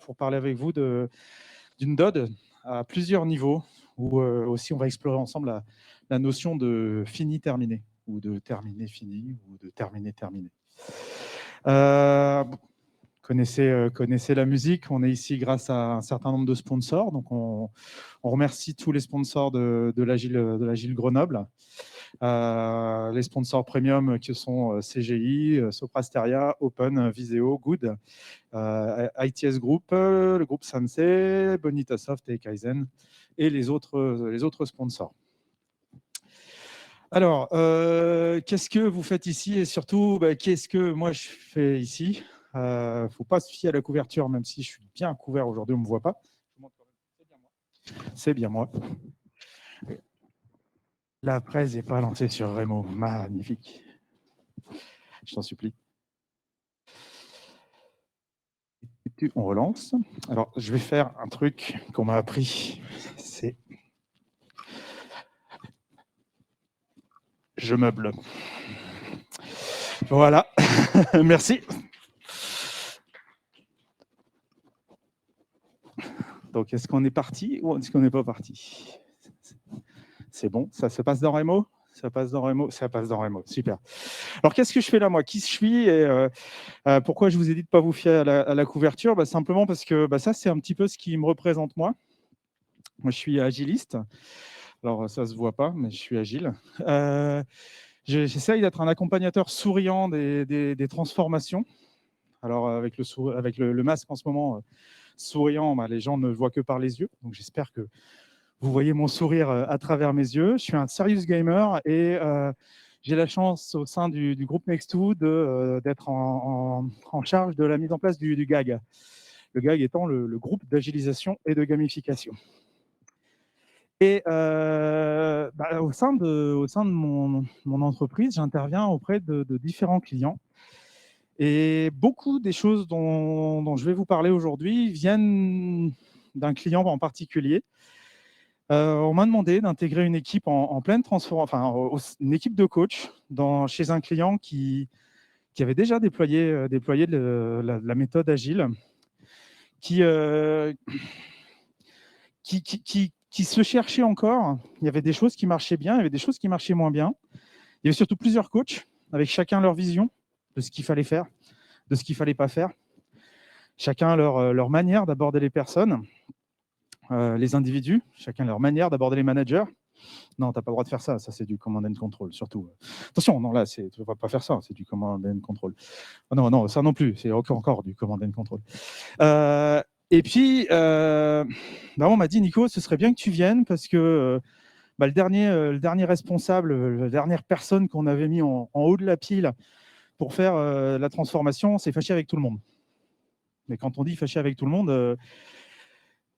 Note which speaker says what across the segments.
Speaker 1: pour parler avec vous d'une DOD à plusieurs niveaux, où aussi on va explorer ensemble la notion de fini-terminé, ou de terminé-fini, ou de terminé-terminé. Connaissez la musique, on est ici grâce à un certain nombre de sponsors, donc on remercie tous les sponsors de l'Agile Grenoble. Les sponsors premium qui sont CGI, Soprasteria, Open, Viseo, Good, ITS Group, le groupe Sensei, Bonitasoft et Kaizen, et les autres sponsors. Alors, qu'est-ce que vous faites ici et surtout, qu'est-ce que moi je fais ici? Il ne faut pas se fier à la couverture, même si je suis bien couvert aujourd'hui, on ne me voit pas. C'est bien moi. La presse n'est pas lancée sur Remo. Magnifique. Je t'en supplie. On relance. Alors, je vais faire un truc qu'on m'a appris. C'est je meuble. Voilà. Merci. Donc, est-ce qu'on est parti ou est-ce qu'on n'est pas parti? C'est bon, ça se passe dans Remo? Ça passe dans Remo? Ça passe dans Remo, super. Alors, qu'est-ce que je fais là, moi? Qui je suis et pourquoi je vous ai dit de ne pas vous fier à la couverture? Simplement parce que ça, c'est un petit peu ce qui me représente moi. Moi, je suis agiliste. Alors, ça ne se voit pas, mais je suis agile. J'essaye d'être un accompagnateur souriant des transformations. Alors, avec le masque en ce moment, souriant, les gens ne le voient que par les yeux. Donc, j'espère que vous voyez mon sourire à travers mes yeux. Je suis un serious gamer et j'ai la chance au sein du groupe Next2 d'être en charge de la mise en place du GAG. Le GAG étant le groupe d'agilisation et de gamification. Et au sein de mon entreprise, j'interviens auprès de différents clients. Et beaucoup des choses dont je vais vous parler aujourd'hui viennent d'un client en particulier. On m'a demandé d'intégrer une équipe en pleine transformation, une équipe de coach chez un client qui avait déjà déployé la méthode agile, qui se cherchait encore. Il y avait des choses qui marchaient bien, il y avait des choses qui marchaient moins bien. Il y avait surtout plusieurs coachs avec chacun leur vision de ce qu'il fallait faire, de ce qu'il ne fallait pas faire. Chacun leur manière d'aborder les personnes, les individus, chacun leur manière d'aborder les managers. Non, tu n'as pas le droit de faire ça, ça c'est du command and control, surtout. Attention, non, là, tu ne vas pas faire ça, c'est du command and control. Oh, non, ça non plus, c'est encore du command and control. Et puis, on m'a dit, Nico, ce serait bien que tu viennes parce que le dernier responsable, la dernière personne qu'on avait mis en haut de la pile pour faire la transformation, s'est fâché avec tout le monde. Mais quand on dit fâché avec tout le monde,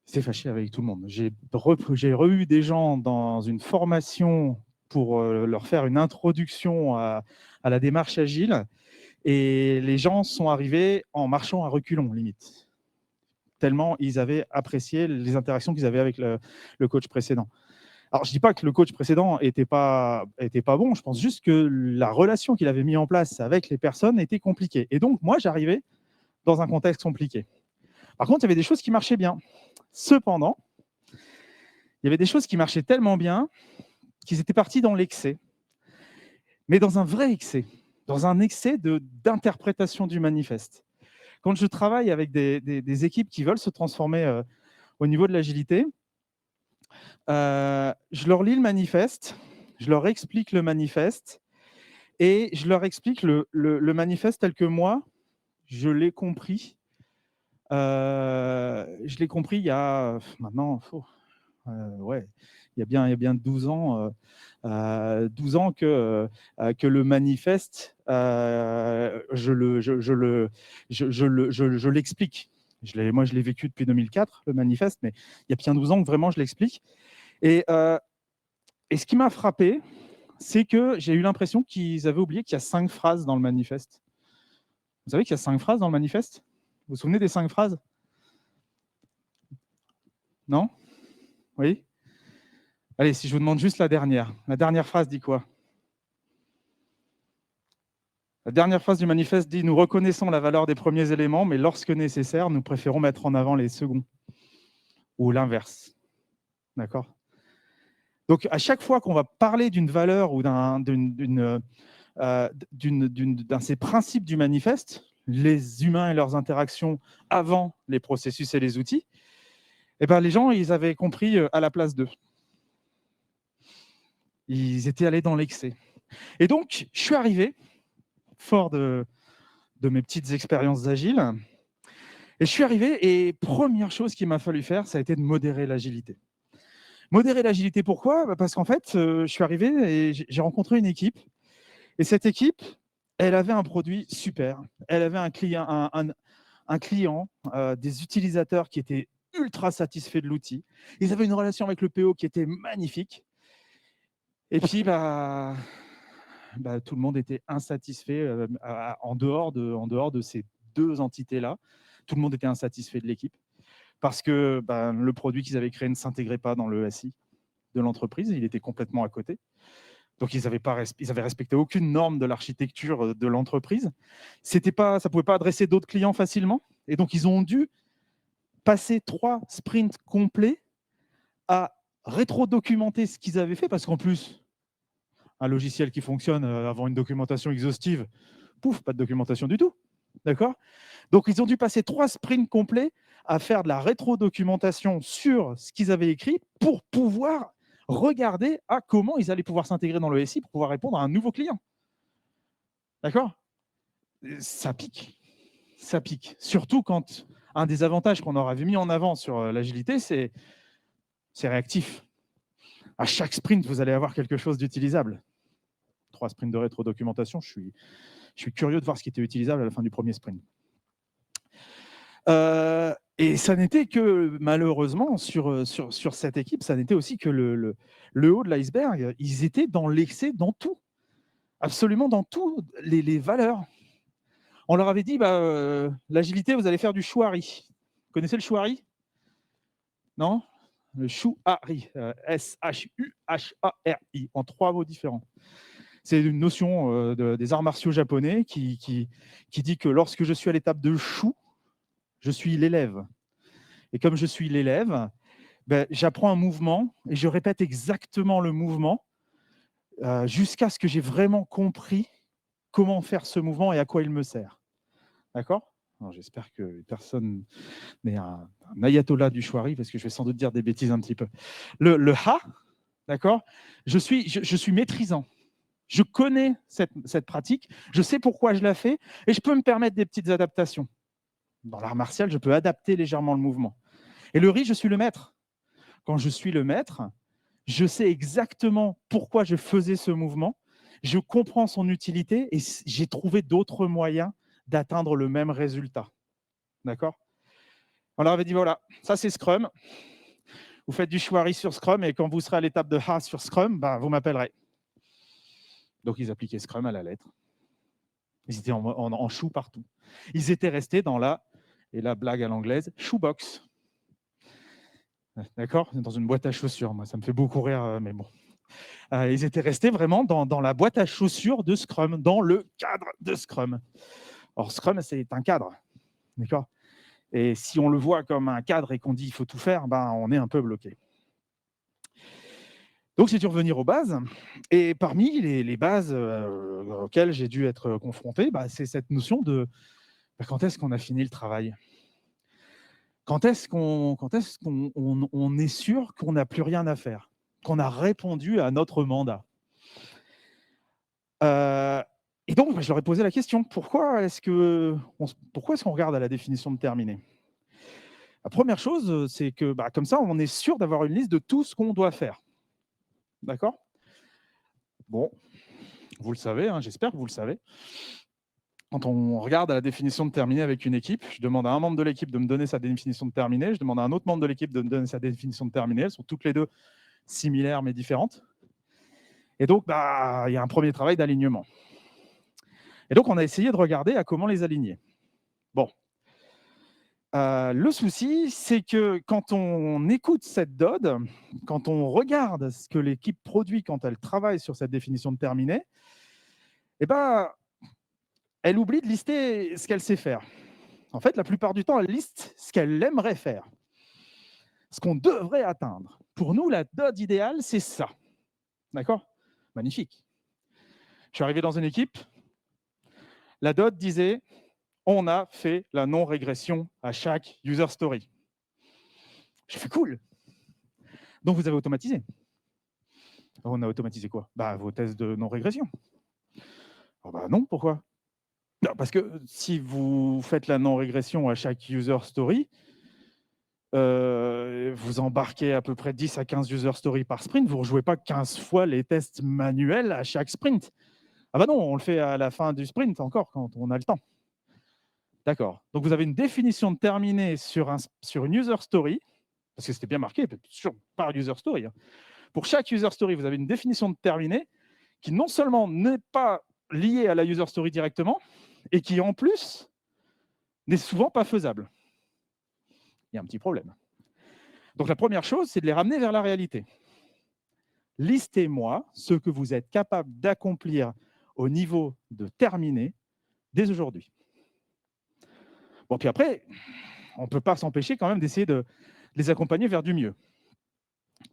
Speaker 1: c'est fâché avec tout le monde. J'ai eu des gens dans une formation pour leur faire une introduction à la démarche agile et les gens sont arrivés en marchant à reculons, limite. Tellement ils avaient apprécié les interactions qu'ils avaient avec le coach précédent. Alors, je ne dis pas que le coach précédent n'était pas bon, je pense juste que la relation qu'il avait mise en place avec les personnes était compliquée. Et donc, moi, j'arrivais dans un contexte compliqué. Par contre, il y avait des choses qui marchaient bien. Cependant, il y avait des choses qui marchaient tellement bien qu'ils étaient partis dans l'excès. Mais dans un vrai excès, dans un excès d'interprétation du manifeste. Quand je travaille avec des équipes qui veulent se transformer au niveau de l'agilité, je leur lis le manifeste, je leur explique le manifeste et je leur explique le manifeste tel que moi, je l'ai compris. Je l'ai compris il y a maintenant, il y a bien 12 ans, 12 ans que le manifeste, je l'explique. Moi, je l'ai vécu depuis 2004, le manifeste, mais il y a bien 12 ans que vraiment je l'explique. Et ce qui m'a frappé, c'est que j'ai eu l'impression qu'ils avaient oublié qu'il y a 5 phrases dans le manifeste. Vous savez qu'il y a 5 phrases dans le manifeste? Vous vous souvenez des 5 phrases? Non? Oui? Allez, si je vous demande juste la dernière phrase dit quoi? La dernière phrase du manifeste dit « Nous reconnaissons la valeur des premiers éléments, mais lorsque nécessaire, nous préférons mettre en avant les seconds. » Ou l'inverse. D'accord ? Donc, à chaque fois qu'on va parler d'une valeur ou d'un de ces principes du manifeste, les humains et leurs interactions avant les processus et les outils, eh ben, les gens, ils avaient compris à la place d'eux. Ils étaient allés dans l'excès. Et donc, je suis arrivé, fort de mes petites expériences agiles, et je suis arrivé, et première chose qu'il m'a fallu faire, ça a été de modérer l'agilité. Modérer l'agilité, pourquoi ? Parce qu'en fait, je suis arrivé et j'ai rencontré une équipe, et cette équipe, elle avait un produit super. Elle avait un client, des utilisateurs qui étaient ultra satisfaits de l'outil. Ils avaient une relation avec le PO qui était magnifique. Et puis, tout le monde était insatisfait en dehors de ces deux entités-là. Tout le monde était insatisfait de l'équipe parce que le produit qu'ils avaient créé ne s'intégrait pas dans le SI de l'entreprise. Il était complètement à côté. Donc, ils avaient respecté aucune norme de l'architecture de l'entreprise. Ça ne pouvait pas adresser d'autres clients facilement. Et donc, ils ont dû passer 3 sprints complets à rétro-documenter ce qu'ils avaient fait, parce qu'en plus, un logiciel qui fonctionne avant une documentation exhaustive, pouf, pas de documentation du tout. D'accord ? Donc, ils ont dû passer 3 sprints complets à faire de la rétro-documentation sur ce qu'ils avaient écrit pour pouvoir regarder à comment ils allaient pouvoir s'intégrer dans le SI pour pouvoir répondre à un nouveau client. D'accord ? Ça pique. Ça pique. Surtout quand un des avantages qu'on aura mis en avant sur l'agilité, c'est réactif. À chaque sprint, vous allez avoir quelque chose d'utilisable. 3 sprints de rétro-documentation, je suis curieux de voir ce qui était utilisable à la fin du premier sprint. Et ça n'était que, malheureusement, sur cette équipe, ça n'était aussi que le haut de l'iceberg. Ils étaient dans l'excès dans tout, absolument dans tout, les valeurs. On leur avait dit, l'agilité, vous allez faire du chouari. Vous connaissez le chouari ? Non ? Le chouari, S-H-U-H-A-R-I, en 3 mots différents. C'est une notion des arts martiaux japonais qui dit que lorsque je suis à l'étape de chou, je suis l'élève. Et comme je suis l'élève, j'apprends un mouvement et je répète exactement le mouvement jusqu'à ce que j'ai vraiment compris comment faire ce mouvement et à quoi il me sert. D'accord ? Alors, j'espère que personne n'est un ayatollah du chouari, parce que je vais sans doute dire des bêtises un petit peu. Le ha, d'accord ? Je suis maîtrisant. Je connais cette pratique, je sais pourquoi je la fais, et je peux me permettre des petites adaptations. Dans l'art martial, je peux adapter légèrement le mouvement. Et le riz, je suis le maître. Quand je suis le maître, je sais exactement pourquoi je faisais ce mouvement, je comprends son utilité, et j'ai trouvé d'autres moyens d'atteindre le même résultat. D'accord ? On leur avait dit, voilà, ça c'est Scrum. Vous faites du chouari sur Scrum, et quand vous serez à l'étape de Ha sur Scrum, vous m'appellerez. Donc, ils appliquaient Scrum à la lettre. Ils étaient en chou partout. Ils étaient restés dans et la blague à l'anglaise, shoebox. D'accord ? Dans une boîte à chaussures. Moi, ça me fait beaucoup rire, mais bon. Ils étaient restés vraiment dans la boîte à chaussures de Scrum, dans le cadre de Scrum. Or, Scrum, c'est un cadre. D'accord ? Et si on le voit comme un cadre et qu'on dit qu'il faut tout faire, on est un peu bloqué. Donc, j'ai dû revenir aux bases. Et parmi les bases auxquelles j'ai dû être confronté, c'est cette notion de quand est-ce qu'on a fini le travail ? Quand est-ce qu'on est sûr qu'on n'a plus rien à faire ? Qu'on a répondu à notre mandat ? Et donc, je leur ai posé la question, pourquoi est-ce qu'on regarde à la définition de terminé ? La première chose, c'est que comme ça, on est sûr d'avoir une liste de tout ce qu'on doit faire. D'accord ? Bon, vous le savez, j'espère que vous le savez. Quand on regarde à la définition de terminé avec une équipe, je demande à un membre de l'équipe de me donner sa définition de terminé, je demande à un autre membre de l'équipe de me donner sa définition de terminé. Elles sont toutes les deux similaires mais différentes. Et donc, il y a un premier travail d'alignement. Et donc, on a essayé de regarder à comment les aligner. Bon. Le souci, c'est que quand on écoute cette DOD, quand on regarde ce que l'équipe produit quand elle travaille sur cette définition de terminé, elle oublie de lister ce qu'elle sait faire. En fait, la plupart du temps, elle liste ce qu'elle aimerait faire, ce qu'on devrait atteindre. Pour nous, la DOD idéale, c'est ça. D'accord? Magnifique. Je suis arrivé dans une équipe, la DOD disait on a fait la non-régression à chaque user story. J'ai fait cool. Donc vous avez automatisé. On a automatisé quoi? Vos tests de non-régression. Oh non, pourquoi? Non, parce que si vous faites la non-régression à chaque user story, vous embarquez à peu près 10 à 15 user stories par sprint, vous ne rejouez pas 15 fois les tests manuels à chaque sprint. Ah non, on le fait à la fin du sprint encore, quand on a le temps. D'accord. Donc vous avez une définition de terminée sur une user story, parce que c'était bien marqué, par user story. Pour chaque user story, vous avez une définition de terminée qui non seulement n'est pas liée à la user story directement, et qui en plus n'est souvent pas faisable. Il y a un petit problème. Donc la première chose, c'est de les ramener vers la réalité. Listez-moi ce que vous êtes capable d'accomplir au niveau de terminer dès aujourd'hui. Bon, puis après, on ne peut pas s'empêcher quand même d'essayer de les accompagner vers du mieux.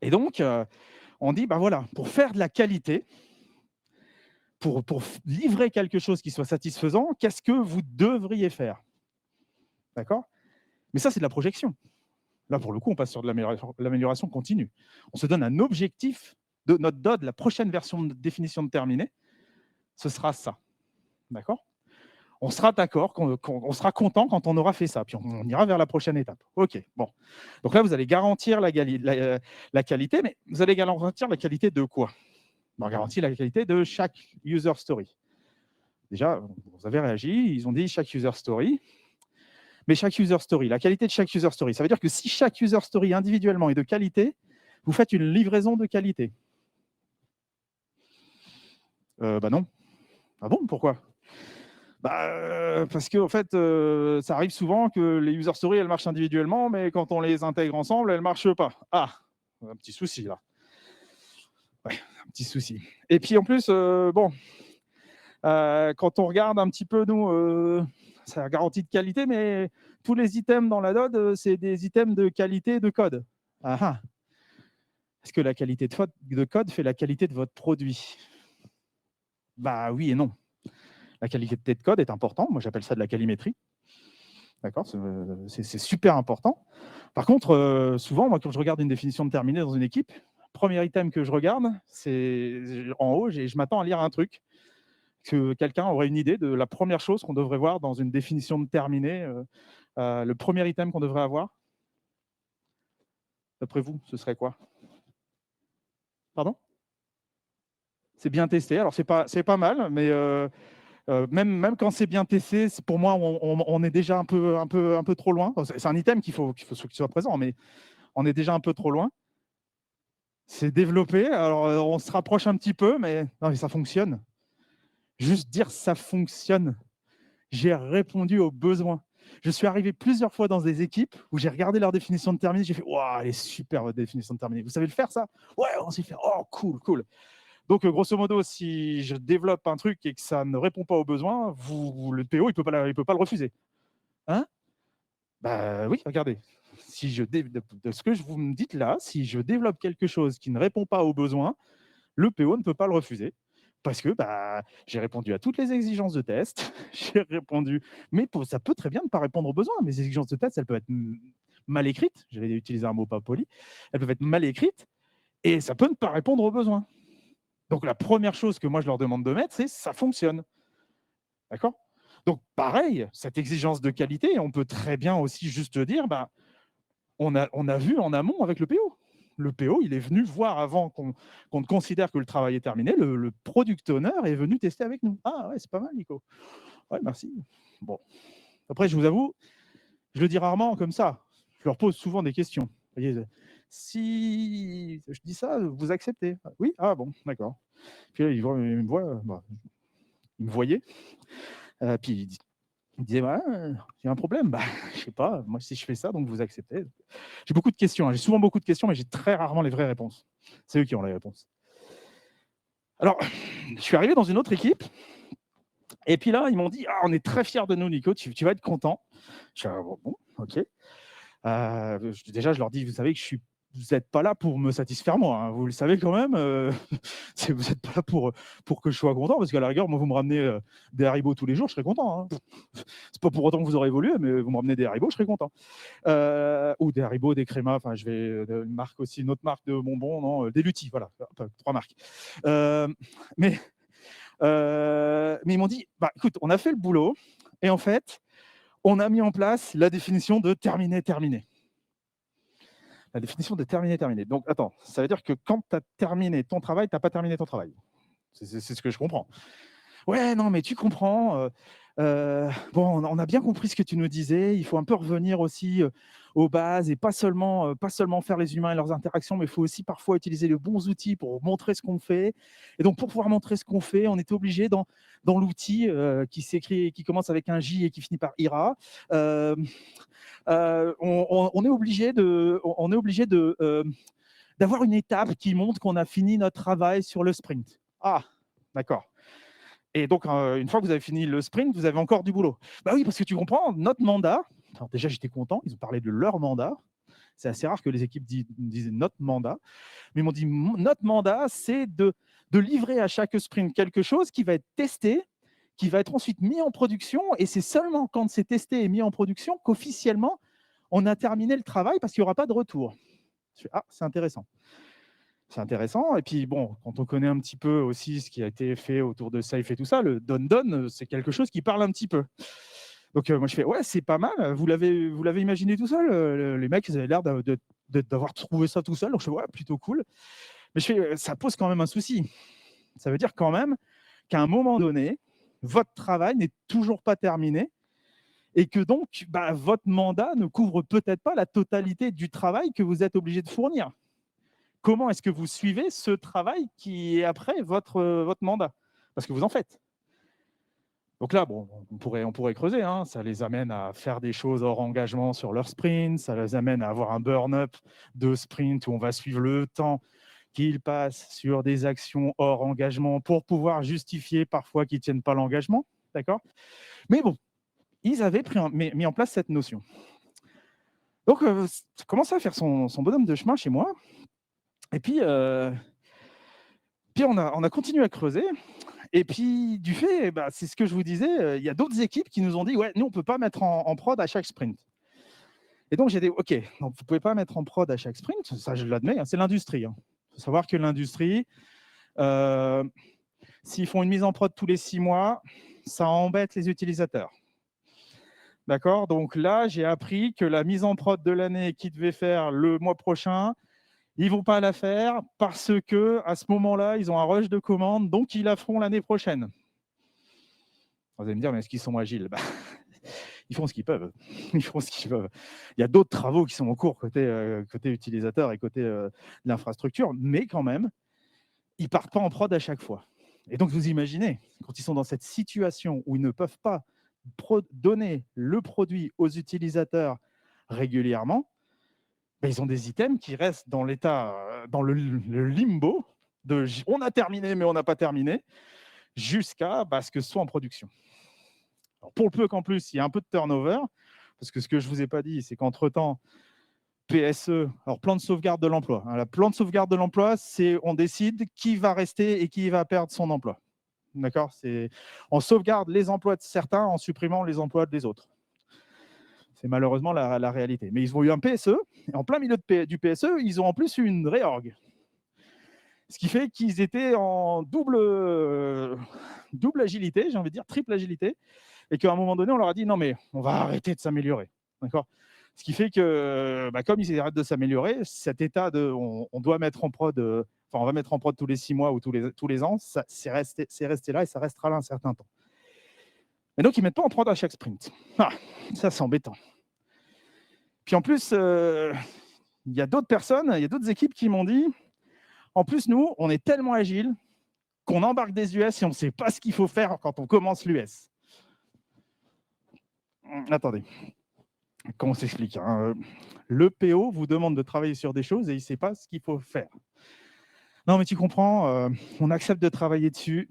Speaker 1: Et donc, on dit, voilà, pour faire de la qualité, pour livrer quelque chose qui soit satisfaisant, qu'est-ce que vous devriez faire? D'accord? Mais ça, c'est de la projection. Là, pour le coup, on passe sur de l'amélioration continue. On se donne un objectif de notre DOD, la prochaine version de définition de terminée, ce sera ça. D'accord? On sera d'accord, on sera content quand on aura fait ça, puis on ira vers la prochaine étape. OK, bon. Donc là, vous allez garantir la qualité, mais vous allez garantir la qualité de quoi? On garantit la qualité de chaque user story. Déjà, vous avez réagi, ils ont dit chaque user story. Mais chaque user story, la qualité de chaque user story, ça veut dire que si chaque user story individuellement est de qualité, vous faites une livraison de qualité. Non. Ah bon, pourquoi? Parce qu'en fait, ça arrive souvent que les user stories, elles marchent individuellement, mais quand on les intègre ensemble, elles ne marchent pas. Ah, un petit souci là. Ouais, un petit souci. Et puis en plus, quand on regarde un petit peu, nous, c'est la garantie de qualité, mais tous les items dans la DOD, c'est des items de qualité de code. Ah ah. Est-ce que la qualité de code fait la qualité de votre produit? Oui et non. La qualité de code est importante. Moi, j'appelle ça de la calimétrie. D'accord? C'est super important. Par contre, souvent, moi, quand je regarde une définition de terminée dans une équipe, premier item que je regarde, c'est en haut, je m'attends à lire un truc. Que quelqu'un aurait une idée de la première chose qu'on devrait voir dans une définition de terminée, le premier item qu'on devrait avoir? D'après vous, ce serait quoi? Pardon? C'est bien testé. Alors, c'est pas mal, mais même quand c'est bien testé, pour moi, on est déjà un peu trop loin. C'est un item qu'il faut qu'il soit présent, mais on est déjà un peu trop loin. C'est développé, alors on se rapproche un petit peu, mais non, mais ça fonctionne. Juste dire ça fonctionne. J'ai répondu aux besoins. Je suis arrivé plusieurs fois dans des équipes où j'ai regardé leur définition de terminée, j'ai fait waouh, elle est super votre définition de terminée. Vous savez le faire ça? Ouais, on sait faire. Oh cool, cool. Donc grosso modo, si je développe un truc et que ça ne répond pas aux besoins, le PO il peut pas le refuser. Hein? Oui, regardez. Si de ce que vous me dites là, si je développe quelque chose qui ne répond pas aux besoins, le PO ne peut pas le refuser. Parce que j'ai répondu à toutes les exigences de test, j'ai répondu, mais ça peut très bien ne pas répondre aux besoins. Mes exigences de test, elles peuvent être mal écrites, j'allais utiliser un mot pas poli, elles peuvent être mal écrites, et ça peut ne pas répondre aux besoins. Donc la première chose que moi je leur demande de mettre, c'est ça fonctionne. D'accord? Donc pareil, cette exigence de qualité, on peut très bien aussi juste dire, on a vu en amont avec le PO. Le PO, il est venu voir avant qu'on considère que le travail est terminé. Le product owner est venu tester avec nous. Ah ouais, c'est pas mal, Nico. Ouais, merci. Bon. Après, je vous avoue, je le dis rarement comme ça. Je leur pose souvent des questions. Vous voyez, si je dis ça, vous acceptez? Oui? Ah bon, d'accord. Puis là, il me voyait. Puis il disait, ouais, il y a un problème. Je sais pas, moi si je fais ça, donc vous acceptez. J'ai beaucoup de questions, j'ai souvent beaucoup de questions, mais j'ai très rarement les vraies réponses. C'est eux qui ont les réponses. Alors, je suis arrivé dans une autre équipe. Et puis là, ils m'ont dit: «Ah, on est très fiers de nous, Nico, tu vas être content». Je fais: «Ah bon, OK». Déjà, je leur dis: «Vous savez que vous n'êtes pas là pour me satisfaire moi, hein, vous le savez quand même, vous n'êtes pas là pour que je sois content, parce qu'à la rigueur, moi, vous me ramenez des Haribo tous les jours, je serais content, hein. C'est pas pour autant que vous aurez évolué, mais vous me ramenez des Haribo, je serais content. Ou des Haribo, des Créma, enfin, je vais une marque aussi, une autre marque de bonbons, non, des Lutti, voilà, hop, 3 marques. Mais mais ils m'ont dit: «Bah, écoute, on a fait le boulot et en fait, on a mis en place la définition de terminé, terminé». La définition de terminé, terminé. Donc attends, ça veut dire que quand tu as terminé ton travail, tu as pas terminé ton travail. C'est ce que je comprends. Ouais, non, mais tu comprends, bon, on a bien compris ce que tu nous disais. Il faut un peu revenir aussi, aux bases et pas seulement faire les humains et leurs interactions, mais il faut aussi parfois utiliser les bons outils pour montrer ce qu'on fait. Et donc pour pouvoir montrer ce qu'on fait, on était obligé dans l'outil, qui commence avec un J et qui finit par IRA, hem, on est obligé d'avoir une étape qui montre qu'on a fini notre travail sur le sprint. Ah, d'accord. Et donc, une fois que vous avez fini le sprint, vous avez encore du boulot. Bah oui, parce que tu comprends, notre mandat, alors déjà j'étais content, ils ont parlé de leur mandat. C'est assez rare que les équipes disent notre mandat, mais ils m'ont dit notre mandat, c'est de livrer à chaque sprint quelque chose qui va être testé, qui va être ensuite mis en production, et c'est seulement quand c'est testé et mis en production qu'officiellement on a terminé le travail, parce qu'il n'y aura pas de retour. Je fais, ah, c'est intéressant. C'est intéressant. Et puis bon, quand on connaît un petit peu aussi ce qui a été fait autour de Safe et tout ça, le don-don, c'est quelque chose qui parle un petit peu. Donc moi je fais: «Ouais, c'est pas mal, vous l'avez imaginé tout seul?» Les mecs, ils avaient l'air d'avoir trouvé ça tout seul, donc je fais: «Ouais, plutôt cool». Mais je fais: Ça pose quand même un souci. Ça veut dire quand même qu'à un moment donné, votre travail n'est toujours pas terminé et que donc, bah, votre mandat ne couvre peut-être pas la totalité du travail que vous êtes obligé de fournir. Comment est-ce que vous suivez ce travail qui est après votre mandat? Parce que vous en faites. Donc là, bon, on pourrait creuser, hein. Ça les amène à faire des choses hors engagement sur leur sprint, ça les amène à avoir un burn-up de sprint où on va suivre le temps qu'ils passent sur des actions hors engagement pour pouvoir justifier parfois qu'ils ne tiennent pas l'engagement, d'accord? Mais bon, ils avaient mis en place cette notion. Donc ça commençait à faire son bonhomme de chemin chez moi, et puis on a continué à creuser. Et puis, du fait, bah, c'est ce que je vous disais, il y a d'autres équipes qui nous ont dit: «Ouais, nous, on ne peut pas mettre en prod à chaque sprint». Et donc j'ai dit: «OK, donc vous ne pouvez pas mettre en prod à chaque sprint», ça je l'admets, hein, c'est l'industrie, hein. Il faut savoir que l'industrie, heu, s'ils font une mise en prod tous les 6 mois, ça embête les utilisateurs. D'accord? Donc là, j'ai appris que la mise en prod de l'année qu'ils devaient faire le mois prochain, ils ne vont pas la faire parce qu'à ce moment-là, ils ont un rush de commandes, donc ils la feront l'année prochaine. Vous allez me dire: «Mais est-ce qu'ils sont agiles?» Bah, ils font ce qu'ils peuvent. Ils font ce qu'ils peuvent. Il y a d'autres travaux qui sont en cours côté utilisateur et côté, l'infrastructure, mais quand même, ils partent pas en prod à chaque fois. Et donc vous imaginez, quand ils sont dans cette situation où ils ne peuvent pas donner le produit aux utilisateurs régulièrement, bah, ils ont des items qui restent dans l'état, dans le limbo de j on a terminé, mais on n'a pas terminé, jusqu'à, bah, ce que ce soit en production. Alors pour le peu qu'en plus, il y a un peu de turnover, parce que ce que je ne vous ai pas dit, c'est qu'entre-temps, PSE, alors plan de sauvegarde de l'emploi, hein, le plan de sauvegarde de l'emploi, c'est on décide qui va rester et qui va perdre son emploi. D'accord? On sauvegarde les emplois de certains en supprimant les emplois des autres. C'est malheureusement la réalité. Mais ils ont eu un PSE, et en plein milieu du PSE, ils ont en plus eu une réorg. Ce qui fait qu'ils étaient en double agilité, j'ai envie de dire, triple agilité, et qu'à un moment donné, on leur a dit: «Non, mais on va arrêter de s'améliorer». D'accord? Ce qui fait que, bah, comme ils arrêtent de s'améliorer, cet état de on doit mettre en prod, on va mettre en prod tous les 6 mois ou tous les ans, ça c'est resté là et ça restera là un certain temps. Et donc ils mettent pas en prod à chaque sprint. Ah, ça c'est embêtant. Puis en plus, il y a d'autres personnes, il y a d'autres équipes qui m'ont dit: «En plus, nous, on est tellement agile qu'on embarque des US et on ne sait pas ce qu'il faut faire quand on commence l'US». Attendez. Comment on s'explique, hein, le PO vous demande de travailler sur des choses et il ne sait pas ce qu'il faut faire. Non, mais tu comprends, on accepte de travailler dessus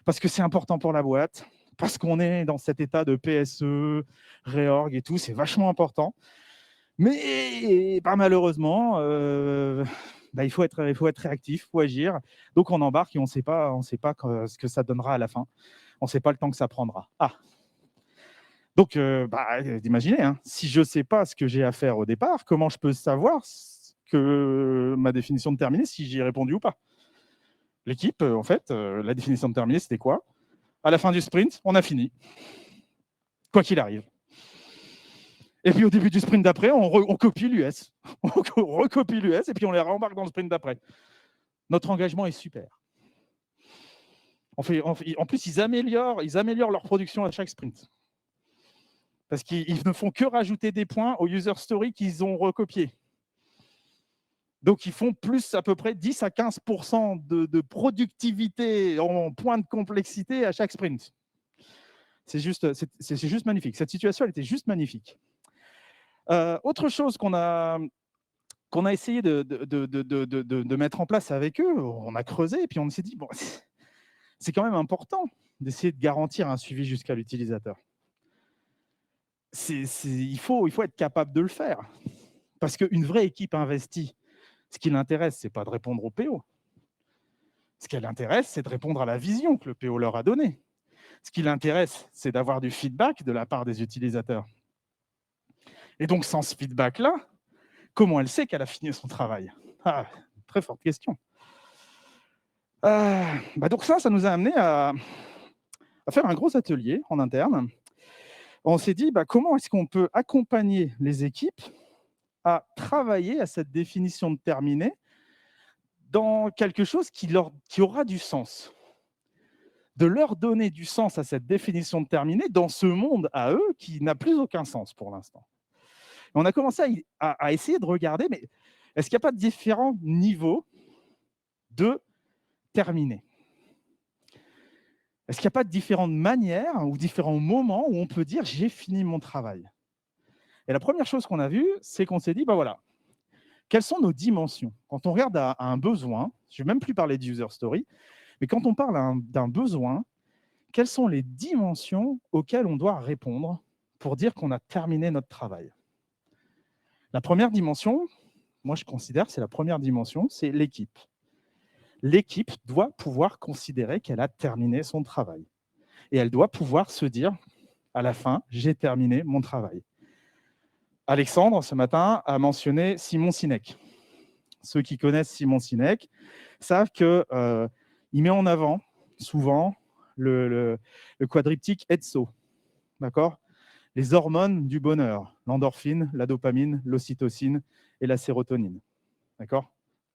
Speaker 1: parce que c'est important pour la boîte, parce qu'on est dans cet état de PSE, réorg et tout, c'est vachement important. Mais malheureusement, il faut être réactif, il faut agir. Donc on embarque et on sait pas ce que ça donnera à la fin. On ne sait pas le temps que ça prendra. Donc, imaginez, hein, si je ne sais pas ce que j'ai à faire au départ, comment je peux savoir que ma définition de terminée, si j'y ai répondu ou pas? L'équipe, en fait, la définition de terminée, c'était quoi? À la fin du sprint, on a fini, quoi qu'il arrive. Et puis au début du sprint d'après, on copie l'US. On recopie l'US et puis on les rembarque dans le sprint d'après. Notre engagement est super. En plus, ils améliorent leur production à chaque sprint. Parce qu'ils ne font que rajouter des points aux user stories qu'ils ont recopiés. Donc, ils font plus à peu près 10 à 15% de productivité en points de complexité à chaque sprint. C'est juste magnifique. Cette situation, elle était juste magnifique. Autre chose qu'on a essayé de mettre en place avec eux, on a creusé et puis on s'est dit, bon, c'est quand même important d'essayer de garantir un suivi jusqu'à l'utilisateur. Il faut être capable de le faire. Parce qu'une vraie équipe investie, ce qui l'intéresse, ce n'est pas de répondre au PO. Ce qui l'intéresse, c'est de répondre à la vision que le PO leur a donnée. Ce qui l'intéresse, c'est d'avoir du feedback de la part des utilisateurs. Et donc, sans ce feedback-là, comment elle sait qu'elle a fini son travail? Très forte question. Donc ça nous a amené à faire un gros atelier en interne. On s'est dit, comment est-ce qu'on peut accompagner les équipes à travailler à cette définition de terminé dans quelque chose qui aura du sens. De leur donner du sens à cette définition de terminé dans ce monde à eux qui n'a plus aucun sens pour l'instant. On a commencé à essayer de regarder, mais est-ce qu'il n'y a pas de différents niveaux de terminé? Est-ce qu'il n'y a pas de différentes manières ou différents moments où on peut dire « j'ai fini mon travail » ? Et la première chose qu'on a vue, c'est qu'on s'est dit, voilà, quelles sont nos dimensions? Quand on regarde à un besoin, je ne vais même plus parler de user story, mais quand on parle d'un besoin, quelles sont les dimensions auxquelles on doit répondre pour dire qu'on a terminé notre travail? La première dimension, moi je considère que c'est la première dimension, c'est l'équipe. L'équipe doit pouvoir considérer qu'elle a terminé son travail. Et elle doit pouvoir se dire, à la fin, j'ai terminé mon travail. Alexandre, ce matin, a mentionné Simon Sinek. Ceux qui connaissent Simon Sinek savent qu'il met en avant souvent le quadriptyque EDSO, d'accord ? Les hormones du bonheur, l'endorphine, la dopamine, l'ocytocine et la sérotonine, d'accord ?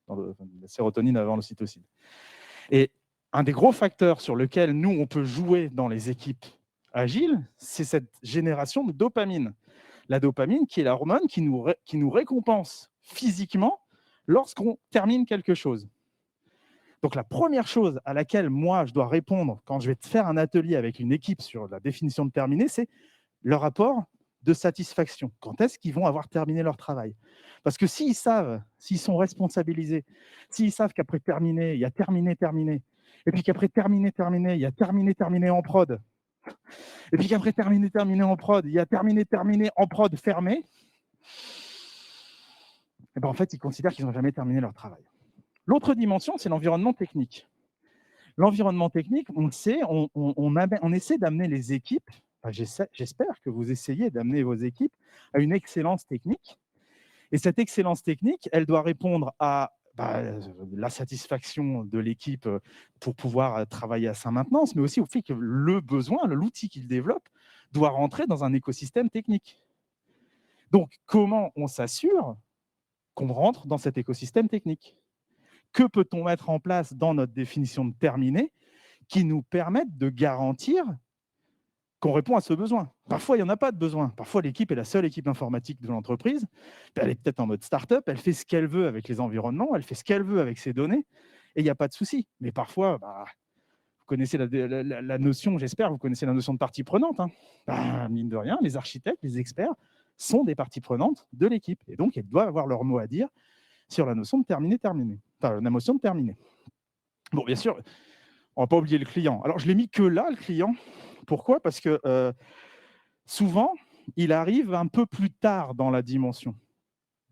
Speaker 1: La sérotonine avant l'ocytocine. Et un des gros facteurs sur lequel nous, on peut jouer dans les équipes agiles, c'est cette génération de dopamine. La dopamine qui est l'hormone qui nous récompense physiquement lorsqu'on termine quelque chose. Donc la première chose à laquelle moi je dois répondre quand je vais faire un atelier avec une équipe sur la définition de terminé, c'est le rapport de satisfaction. Quand est-ce qu'ils vont avoir terminé leur travail? Parce que s'ils savent, s'ils sont responsabilisés, s'ils savent qu'après terminé, il y a terminé, et puis qu'après terminé, il y a terminé en prod, et puis qu'après terminé en prod, il y a terminé en prod fermé, et en fait, ils considèrent qu'ils n'ont jamais terminé leur travail. L'autre dimension, c'est l'environnement technique. L'environnement technique, on le sait, on essaie d'amener les équipes, j'espère que vous essayez d'amener vos équipes à une excellence technique. Et cette excellence technique, elle doit répondre à la satisfaction de l'équipe pour pouvoir travailler à sa maintenance, mais aussi au fait que le besoin, l'outil qu'il développe, doit rentrer dans un écosystème technique. Donc, comment on s'assure qu'on rentre dans cet écosystème technique? Que peut-on mettre en place dans notre définition de terminé qui nous permettent de garantir qu'on répond à ce besoin? Parfois, il n'y en a pas de besoin. Parfois, l'équipe est la seule équipe informatique de l'entreprise. Elle est peut-être en mode start-up, elle fait ce qu'elle veut avec les environnements, elle fait ce qu'elle veut avec ses données, et il n'y a pas de souci. Mais parfois, vous connaissez la notion, j'espère, vous connaissez la notion de partie prenante. Mine de rien, les architectes, les experts sont des parties prenantes de l'équipe. Et donc, elles doivent avoir leur mot à dire sur la notion de terminé. Enfin, la notion de terminé. Bon, bien sûr, On ne va pas oublier le client. Alors, je l'ai mis que là, le client. Pourquoi? Parce que souvent, il arrive un peu plus tard dans la dimension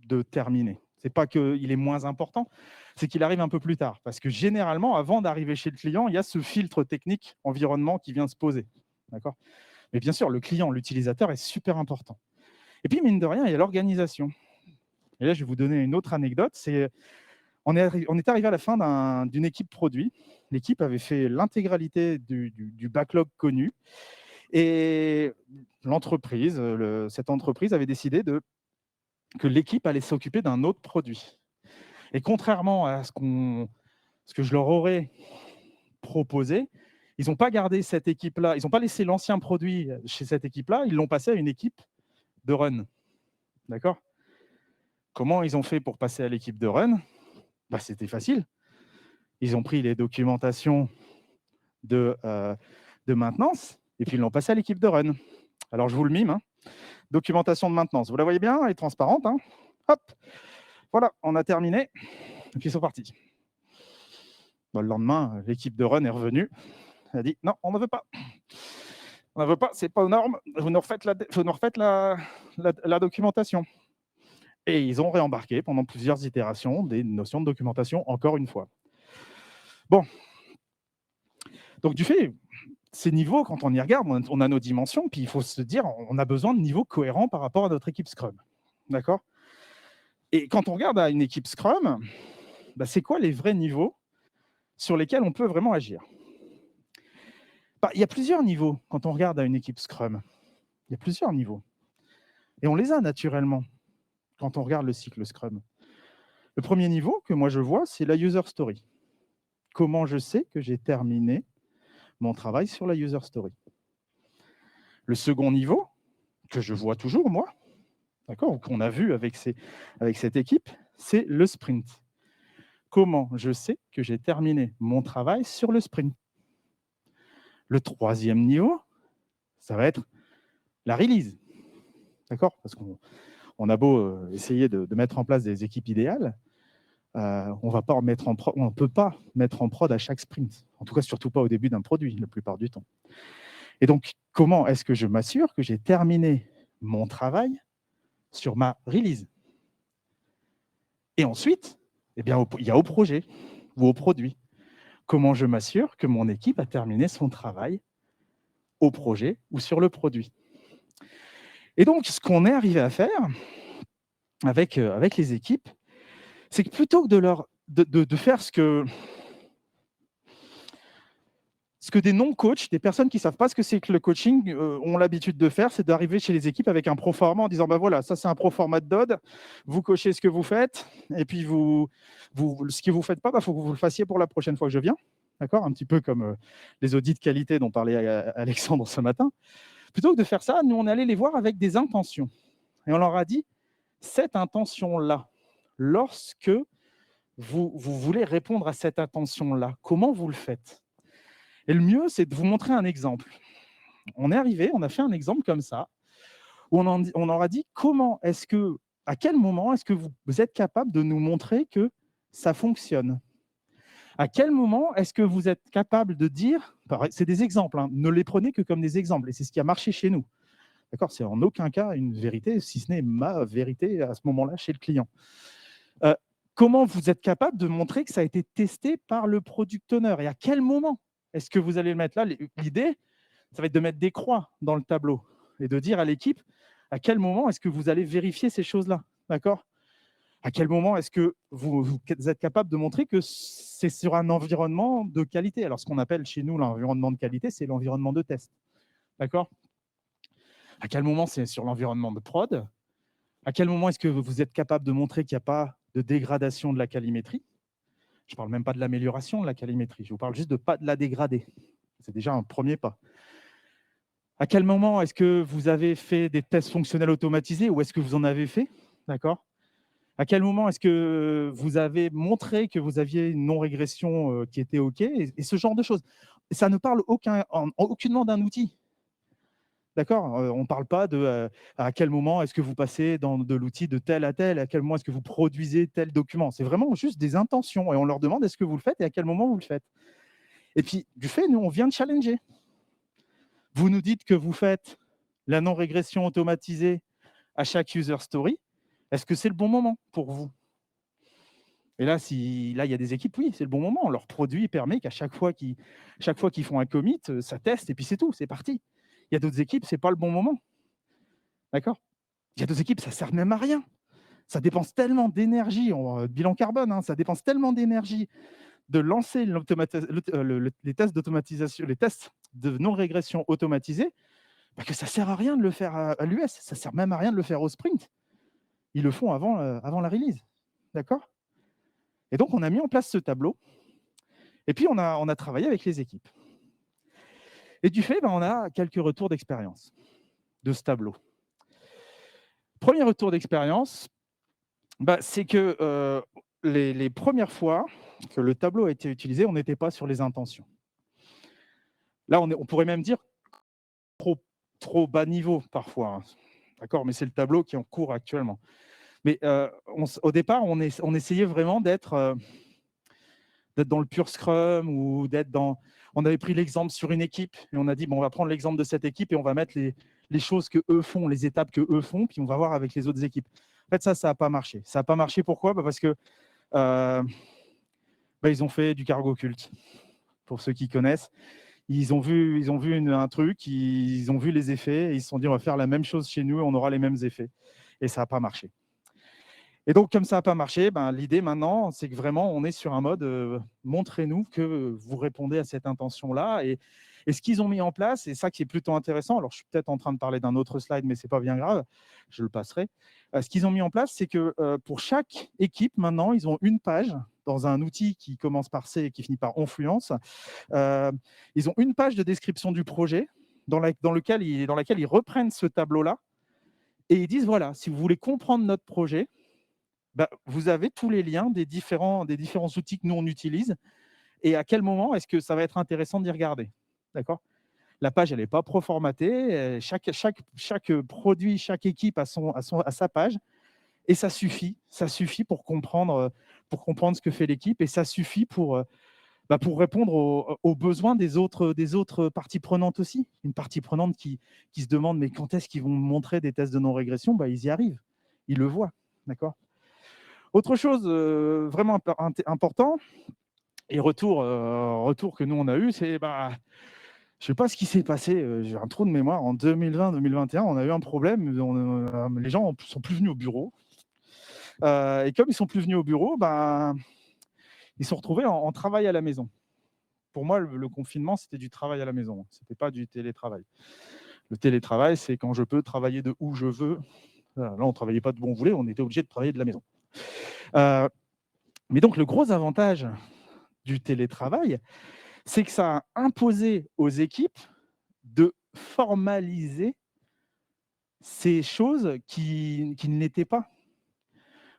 Speaker 1: de terminer. Ce n'est pas qu'il est moins important, c'est qu'il arrive un peu plus tard. Parce que généralement, avant d'arriver chez le client, il y a ce filtre technique environnement qui vient se poser. D'accord? Mais bien sûr, le client, l'utilisateur est super important. Et puis, mine de rien, il y a l'organisation. Et là, je vais vous donner une autre anecdote. On est arrivé à la fin d'une équipe produit. L'équipe avait fait l'intégralité du backlog connu. Et cette entreprise avait décidé que l'équipe allait s'occuper d'un autre produit. Et contrairement à ce que je leur aurais proposé, ils n'ont pas gardé cette équipe-là, ils n'ont pas laissé l'ancien produit chez cette équipe-là, ils l'ont passé à une équipe de run. D'accord? Comment ils ont fait pour passer à l'équipe de run? C'était facile. Ils ont pris les documentations de maintenance et puis ils l'ont passé à l'équipe de run. Alors, je vous le mime. Documentation de maintenance. Vous la voyez bien? Elle est transparente. Hop, voilà, on a terminé. Et puis, ils sont partis. Le lendemain, l'équipe de run est revenue. Elle a dit non, on ne veut pas. On ne veut pas, c'est pas aux normes. Vous nous refaites la documentation. Et ils ont réembarqué pendant plusieurs itérations des notions de documentation, encore une fois. Bon. Donc, du fait, ces niveaux, quand on y regarde, on a nos dimensions, puis il faut se dire, on a besoin de niveaux cohérents par rapport à notre équipe Scrum. D'accord? Et quand on regarde à une équipe Scrum, c'est quoi les vrais niveaux sur lesquels on peut vraiment agir? Il y a plusieurs niveaux quand on regarde à une équipe Scrum. Il y a plusieurs niveaux. Et on les a naturellement quand on regarde le cycle Scrum. Le premier niveau que moi je vois, c'est la user story. Comment je sais que j'ai terminé mon travail sur la user story? Le second niveau, que je vois toujours moi, d'accord, qu'on a vu avec cette équipe, c'est le sprint. Comment je sais que j'ai terminé mon travail sur le sprint? Le troisième niveau, ça va être la release. D'accord? Parce qu'on a beau essayer de mettre en place des équipes idéales, on ne peut pas mettre en prod à chaque sprint. En tout cas, surtout pas au début d'un produit, la plupart du temps. Et donc, comment est-ce que je m'assure que j'ai terminé mon travail sur ma release? Et ensuite, il y a au projet ou au produit. Comment je m'assure que mon équipe a terminé son travail au projet ou sur le produit? Et donc, ce qu'on est arrivé à faire avec les équipes, c'est que plutôt que de faire ce que des non-coachs, des personnes qui ne savent pas ce que c'est que le coaching, ont l'habitude de faire, c'est d'arriver chez les équipes avec un proforma en disant voilà, ça c'est un proforma de Dodd, vous cochez ce que vous faites, et puis ce que vous ne faites pas, il faut que vous le fassiez pour la prochaine fois que je viens. D'accord? Un petit peu comme les audits de qualité dont parlait Alexandre ce matin. Plutôt que de faire ça, nous, on est allé les voir avec des intentions. Et on leur a dit, cette intention-là, lorsque vous voulez répondre à cette intention-là, comment vous le faites? Et le mieux, c'est de vous montrer un exemple. On est arrivé, on a fait un exemple comme ça, où on leur a dit à quel moment est-ce que vous êtes capable de nous montrer que ça fonctionne? À quel moment est-ce que vous êtes capable de dire, c'est des exemples, ne les prenez que comme des exemples, et c'est ce qui a marché chez nous. D'accord? C'est en aucun cas une vérité, si ce n'est ma vérité à ce moment-là chez le client. Comment vous êtes capable de montrer que ça a été testé par le product owner? Et à quel moment est-ce que vous allez le mettre là? L'idée, ça va être de mettre des croix dans le tableau et de dire à l'équipe à quel moment est-ce que vous allez vérifier ces choses-là. D'accord? À quel moment est-ce que vous êtes capable de montrer que c'est sur un environnement de qualité? Alors, ce qu'on appelle chez nous l'environnement de qualité, c'est l'environnement de test. D'accord? À quel moment c'est sur l'environnement de prod? À quel moment est-ce que vous êtes capable de montrer qu'il n'y a pas de dégradation de la calimétrie? Je ne parle même pas de l'amélioration de la calimétrie, je vous parle juste de ne pas de la dégrader. C'est déjà un premier pas. À quel moment est-ce que vous avez fait des tests fonctionnels automatisés ou est-ce que vous en avez fait? D'accord? À quel moment est-ce que vous avez montré que vous aviez une non-régression qui était OK et ce genre de choses? Ça ne parle aucunement d'un outil. D'accord? On ne parle pas de à quel moment est-ce que vous passez de l'outil de tel à tel, à quel moment est-ce que vous produisez tel document. C'est vraiment juste des intentions et on leur demande est-ce que vous le faites et à quel moment vous le faites. Et puis, du fait, nous, on vient de challenger. Vous nous dites que vous faites la non-régression automatisée à chaque user story. Est-ce que c'est le bon moment pour vous? Et là, il y a des équipes, oui, c'est le bon moment. Leur produit permet qu'à chaque fois qu'ils font un commit, ça teste et puis c'est tout, c'est parti. Il y a d'autres équipes, c'est pas le bon moment. D'accord? Il y a d'autres équipes, ça sert même à rien. Ça dépense tellement d'énergie, bilan carbone, hein, ça dépense tellement d'énergie de lancer les tests d'automatisation, les tests de non-régression automatisés, que ça sert à rien de le faire à l'US. Ça sert même à rien de le faire au sprint. Ils le font avant la release. D'accord? Et donc, on a mis en place ce tableau. Et puis, on a travaillé avec les équipes. Et du fait, on a quelques retours d'expérience de ce tableau. Premier retour d'expérience, c'est que les premières fois que le tableau a été utilisé, on n'était pas sur les intentions. Là, on pourrait même dire trop bas niveau parfois. Hein. D'accord, mais c'est le tableau qui est en cours actuellement. Mais au départ, on essayait vraiment d'être dans le pur Scrum ou d'être dans... On avait pris l'exemple sur une équipe et on a dit, on va prendre l'exemple de cette équipe et on va mettre les choses qu'eux font, les étapes qu'eux font, puis on va voir avec les autres équipes. En fait, ça n'a pas marché. Ça n'a pas marché, pourquoi ? Parce que ils ont fait du cargo culte, pour ceux qui connaissent. Ils ont vu un truc, ils ont vu les effets et ils se sont dit, on va faire la même chose chez nous et on aura les mêmes effets. Et ça n'a pas marché. Et donc, comme ça n'a pas marché, l'idée maintenant, c'est que vraiment, on est sur un mode montrez-nous que vous répondez à cette intention-là. Et ce qu'ils ont mis en place, et ça qui est plutôt intéressant, alors je suis peut-être en train de parler d'un autre slide, mais ce n'est pas bien grave, je le passerai. Ce qu'ils ont mis en place, c'est que pour chaque équipe, maintenant, ils ont une page dans un outil qui commence par C et qui finit par Onfluence. Ils ont une page de description du projet dans laquelle ils reprennent ce tableau-là et ils disent, voilà, si vous voulez comprendre notre projet, vous avez tous les liens des différents outils que nous, on utilise et à quel moment est-ce que ça va être intéressant d'y regarder. D'accord ? La page, elle n'est pas pro-formatée. Chaque produit, chaque équipe a sa page et ça suffit pour comprendre ce que fait l'équipe et ça suffit pour répondre aux besoins des autres parties prenantes aussi. Une partie prenante qui se demande mais quand est-ce qu'ils vont montrer des tests de non-régression ? Ils y arrivent, ils le voient. D'accord ? Autre chose vraiment important, et retour que nous on a eu, c'est je ne sais pas ce qui s'est passé, j'ai un trou de mémoire, en 2020-2021, on a eu un problème, les gens ne sont plus venus au bureau. Et comme ils ne sont plus venus au bureau, ils se sont retrouvés en travail à la maison. Pour moi, le confinement, c'était du travail à la maison, ce n'était pas du télétravail. Le télétravail, c'est quand je peux travailler de où je veux. Là, on ne travaillait pas de où on voulait, on était obligé de travailler de la maison. Mais donc, le gros avantage du télétravail, c'est que ça a imposé aux équipes de formaliser ces choses qui ne l'étaient pas.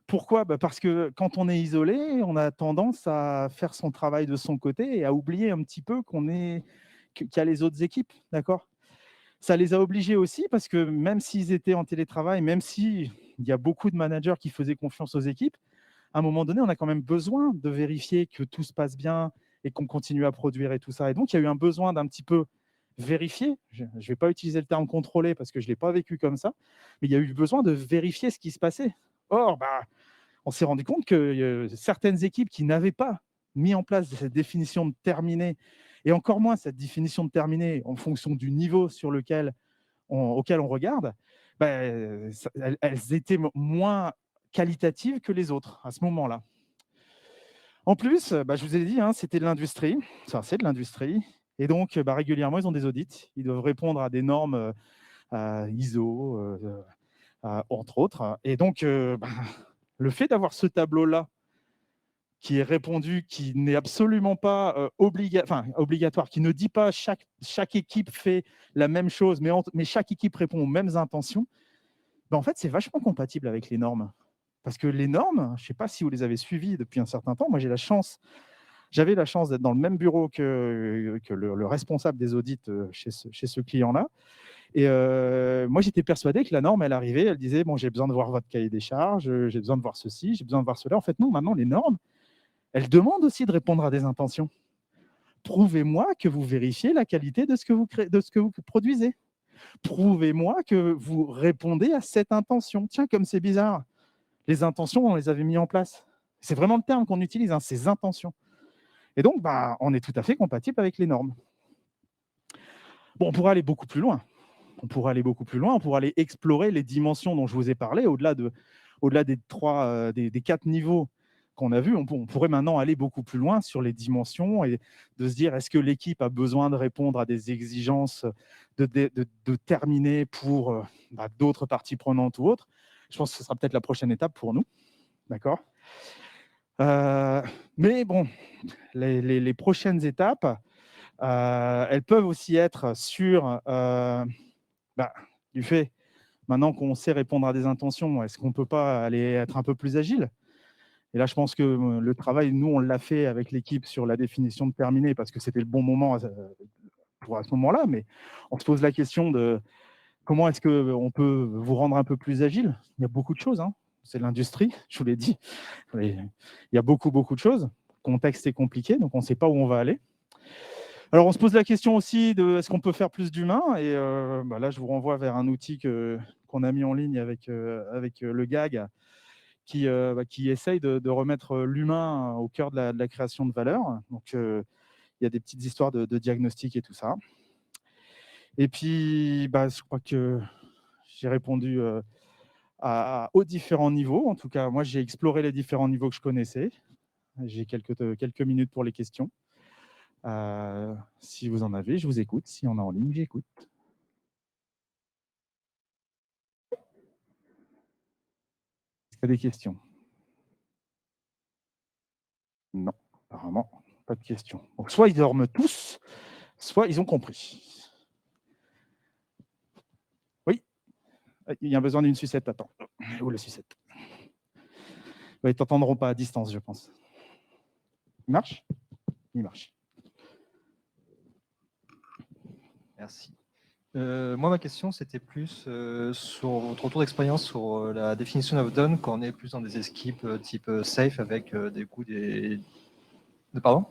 Speaker 1: Pourquoi ? Parce que quand on est isolé, on a tendance à faire son travail de son côté et à oublier un petit peu qu'il y a les autres équipes. D'accord ? Ça les a obligés aussi parce que même s'ils étaient en télétravail, même s'il y a beaucoup de managers qui faisaient confiance aux équipes, à un moment donné, on a quand même besoin de vérifier que tout se passe bien et qu'on continue à produire et tout ça. Et donc, il y a eu un besoin d'un petit peu vérifier. Je ne vais pas utiliser le terme contrôler parce que je ne l'ai pas vécu comme ça, mais il y a eu besoin de vérifier ce qui se passait. Or, on s'est rendu compte que certaines équipes qui n'avaient pas mis en place cette définition de terminé, et encore moins cette définition de terminé en fonction du niveau auquel on regarde, elles étaient moins qualitatives que les autres à ce moment-là. En plus, je vous ai dit, c'était de l'industrie, c'est de l'industrie, et donc régulièrement, ils ont des audits, ils doivent répondre à des normes ISO, entre autres, et donc le fait d'avoir ce tableau-là qui est répondu, qui n'est absolument pas obligatoire, qui ne dit pas chaque équipe fait la même chose, mais chaque équipe répond aux mêmes intentions, en fait, c'est vachement compatible avec les normes. Parce que les normes, je ne sais pas si vous les avez suivies depuis un certain temps, moi j'avais la chance d'être dans le même bureau que le responsable des audits chez ce client-là. Et moi, j'étais persuadé que la norme, elle arrivait, elle disait, bon, j'ai besoin de voir votre cahier des charges, j'ai besoin de voir ceci, j'ai besoin de voir cela. En fait, non, maintenant, les normes, elles demandent aussi de répondre à des intentions. Prouvez-moi que vous vérifiez la qualité de ce que vous produisez. Prouvez-moi que vous répondez à cette intention. Tiens, comme c'est bizarre, les intentions, on les avait mis en place. C'est vraiment le terme qu'on utilise, hein, ces intentions. Et donc, on est tout à fait compatible avec les normes. Bon, on pourrait aller beaucoup plus loin. On pourrait aller explorer les dimensions dont je vous ai parlé, au-delà des 4 niveaux qu'on a vus. On pourrait maintenant aller beaucoup plus loin sur les dimensions et de se dire, est-ce que l'équipe a besoin de répondre à des exigences de terminer pour d'autres parties prenantes ou autres. Je pense que ce sera peut-être la prochaine étape pour nous. D'accord ? Mais bon, les prochaines étapes, elles peuvent aussi être sur du fait, maintenant qu'on sait répondre à des intentions, est-ce qu'on ne peut pas aller être un peu plus agile ? Et là, je pense que le travail, nous, on l'a fait avec l'équipe sur la définition de terminer parce que c'était le bon moment pour à ce moment-là, mais on se pose la question de comment est-ce qu'on peut vous rendre un peu plus agile ? Il y a beaucoup de choses, hein. C'est l'industrie, je vous l'ai dit. Il y a beaucoup de choses. Le contexte est compliqué, donc on ne sait pas où on va aller. Alors, on se pose la question aussi de est-ce qu'on peut faire plus d'humain ? Et là, je vous renvoie vers un outil qu'on a mis en ligne avec le GAG qui essaye de remettre l'humain au cœur de la création de valeur. Donc, il y a des petites histoires de diagnostic et tout ça. Et puis, je crois que j'ai répondu aux différents niveaux. En tout cas, moi, j'ai exploré les différents niveaux que je connaissais. J'ai quelques minutes pour les questions. Si vous en avez, je vous écoute. Si on a en ligne, j'écoute. Est-ce qu'il y a des questions ? Non, apparemment, pas de questions. Donc, soit ils dorment tous, soit ils ont compris. Oui, il y a besoin d'une sucette. Attends, où la sucette ? Ils ne t'entendront pas à distance, je pense. Il marche ? Il marche.
Speaker 2: Merci. Moi, ma question, c'était plus sur votre retour d'expérience sur la définition of done quand on est plus dans des équipes type safe avec des coups Pardon ?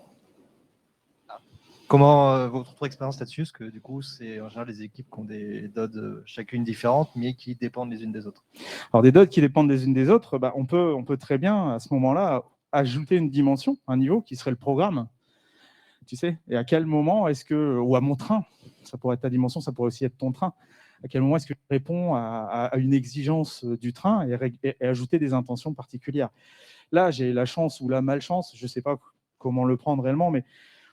Speaker 2: Comment votre retour d'expérience là-dessus ? Parce que du coup, c'est en général des équipes qui ont des DOD chacune différentes, mais qui dépendent les unes des autres.
Speaker 1: Alors, des DOD qui dépendent les unes des autres, on peut très bien, à ce moment-là, ajouter une dimension, un niveau, qui serait le programme. Tu sais, et à quel moment est-ce que, ou à mon train, ça pourrait être ta dimension, ça pourrait aussi être ton train, à quel moment est-ce que je réponds à une exigence du train et ajouter des intentions particulières. Là, j'ai la chance ou la malchance, je ne sais pas comment le prendre réellement, mais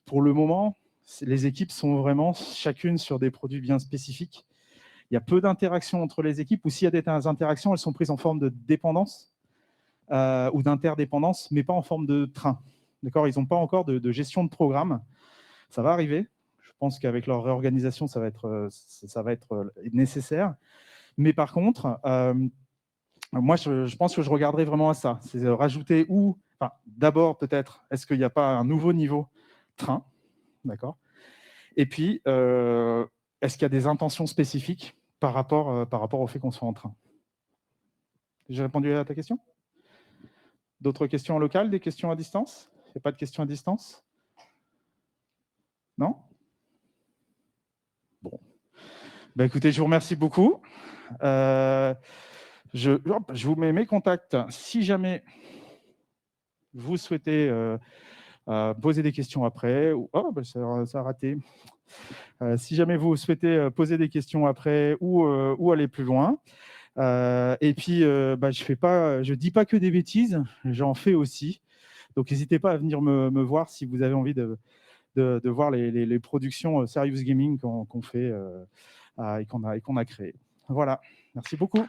Speaker 1: pour le moment, les équipes sont vraiment chacune sur des produits bien spécifiques. Il y a peu d'interactions entre les équipes, ou s'il y a des interactions, elles sont prises en forme de dépendance ou d'interdépendance, mais pas en forme de train. D'accord ? Ils n'ont pas encore de gestion de programme. Ça va arriver. Je pense qu'avec leur réorganisation, ça va être nécessaire. Mais par contre, moi, je pense que je regarderai vraiment à ça. C'est de rajouter d'abord, peut-être, est-ce qu'il n'y a pas un nouveau niveau train ? D'accord ? Et puis, est-ce qu'il y a des intentions spécifiques par rapport au fait qu'on soit en train ? J'ai répondu à ta question ? D'autres questions en local, des questions à distance ? Il n'y a pas de questions à distance ? Non ? Bon. Écoutez, je vous remercie beaucoup. Je vous mets mes contacts. Si jamais vous souhaitez poser des questions après, ça a raté. Si jamais vous souhaitez poser des questions après ou aller plus loin, et puis je dis pas que des bêtises, j'en fais aussi. Donc n'hésitez pas à venir me voir si vous avez envie de voir les productions Serious Gaming qu'on fait et qu'on a créées. Voilà, merci beaucoup.